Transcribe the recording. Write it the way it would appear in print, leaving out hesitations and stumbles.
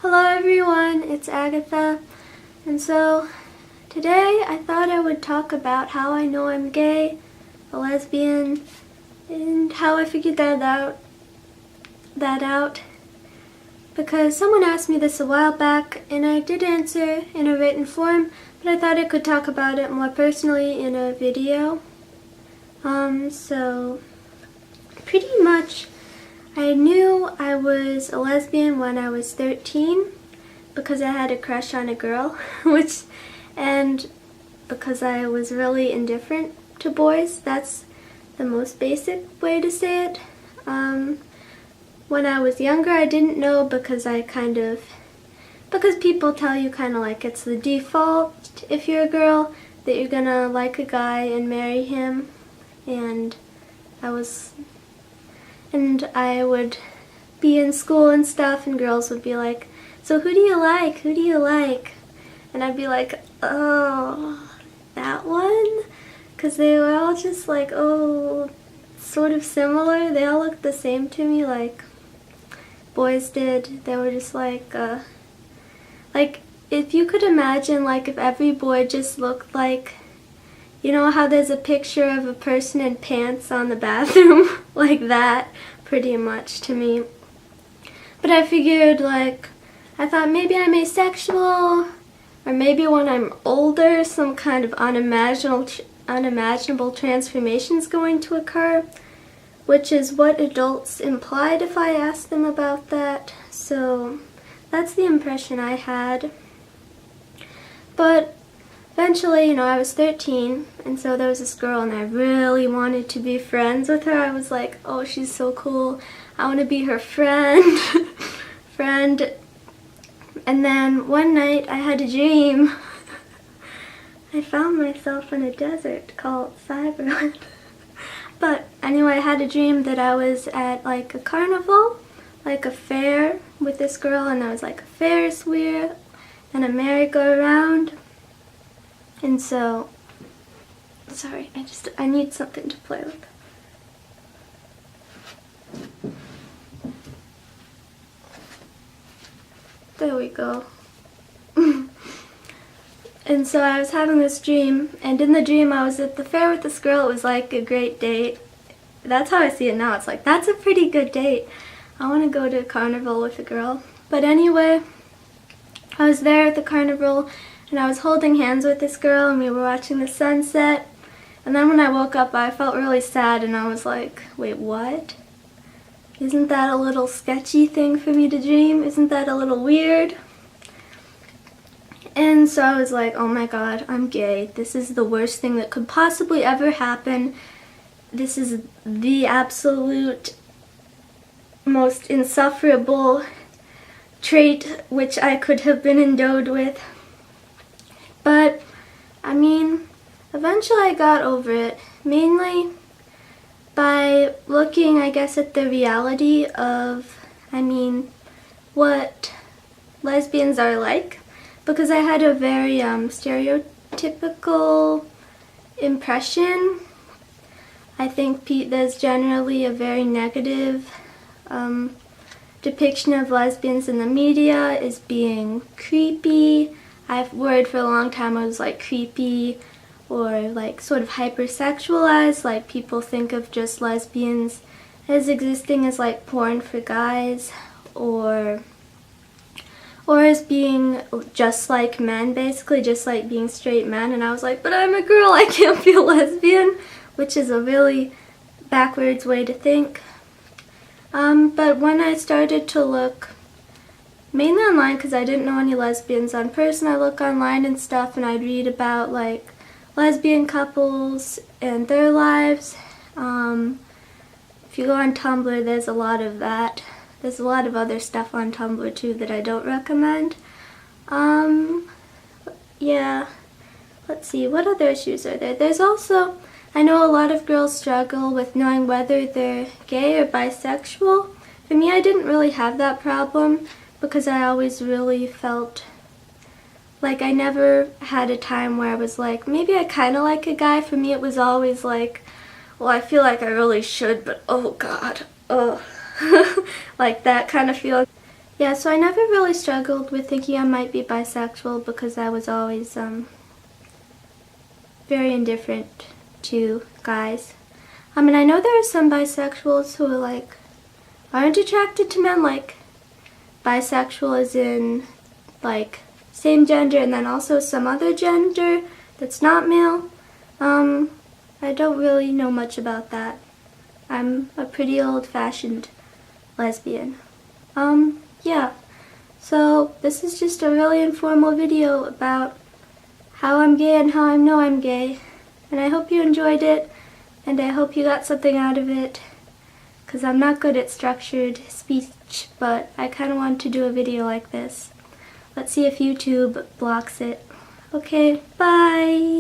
Hello everyone, it's Agatha, and so today I thought I would talk about how I know I'm gay, a lesbian, and how I figured that out because someone asked me this a while back and I did answer in a written form, but I thought I could talk about it more personally in a video. So pretty much I knew I was a lesbian when I was 13 because I had a crush on a girl, and because I was really indifferent to boys. That's the most basic way to say it. When I was younger, I didn't know because people tell you kind of like it's the default if you're a girl that you're gonna like a guy and marry him, and I would be in school and stuff and girls would be like, so who do you like? Who do you like? And I'd be like, oh, that one? Because they were all just like, oh, sort of similar. They all looked the same to me, like boys did. They were just like if you could imagine, like if every boy just looked like, you know how there's a picture of a person in pants on the bathroom? Like that, pretty much to me. But I figured, like, I thought maybe I'm asexual, or maybe when I'm older some kind of unimaginable transformation's going to occur, which is what adults implied if I asked them about that. So that's the impression I had. But eventually, I was 13, and so there was this girl, and I really wanted to be friends with her. I was like, oh, she's so cool. I want to be her friend. And then one night, I had a dream. I found myself in a desert called Cyberland. But anyway, I had a dream that I was at like a carnival, like a fair with this girl, and there was like a Ferris wheel and a merry-go-round. And so, sorry, I need something to play with. There we go. And so I was having this dream, and in the dream I was at the fair with this girl. It was like a great date. That's how I see it now. It's like, that's a pretty good date. I want to go to a carnival with a girl. But anyway, I was there at the carnival, and I was holding hands with this girl, and we were watching the sunset. And then when I woke up, I felt really sad, and I was like, wait, what? Isn't that a little sketchy thing for me to dream? Isn't that a little weird? And so I was like, oh my god, I'm gay. This is the worst thing that could possibly ever happen. This is the absolute most insufferable trait which I could have been endowed with. But, I mean, eventually I got over it, mainly by looking, I guess, at the reality of, what lesbians are like, because I had a very stereotypical impression. I think there's generally a very negative depiction of lesbians in the media as being creepy. I've worried for a long time I was like creepy or like sort of hypersexualized, like people think of just lesbians as existing as like porn for guys or as being just like men, basically just like being straight men. And I was like, but I'm a girl, I can't be a lesbian, which is a really backwards way to think. But when I started to look mainly online, because I didn't know any lesbians in person, I look online and stuff, and I'd read about like lesbian couples and their lives. If you go on Tumblr, there's a lot of that. There's a lot of other stuff on Tumblr too that I don't recommend. Yeah, let's see, what other issues are there? There's also, I know a lot of girls struggle with knowing whether they're gay or bisexual. For me, I didn't really have that problem because I always really felt like I never had a time where I was like, maybe I kind of like a guy. For me, it was always like, well, I feel like I really should, but oh god, oh. Like that kind of feel. Yeah, so I never really struggled with thinking I might be bisexual because I was always very indifferent to guys. And I know there are some bisexuals who are like, aren't attracted to men, like bisexual as in like same gender and then also some other gender that's not male. I don't really know much about that. I'm a pretty old-fashioned lesbian. Yeah. So this is just a really informal video about how I'm gay and how I know I'm gay. And I hope you enjoyed it, and I hope you got something out of it, because I'm not good at structured speech, but I kind of want to do a video like this. Let's see if YouTube blocks it. Okay, bye!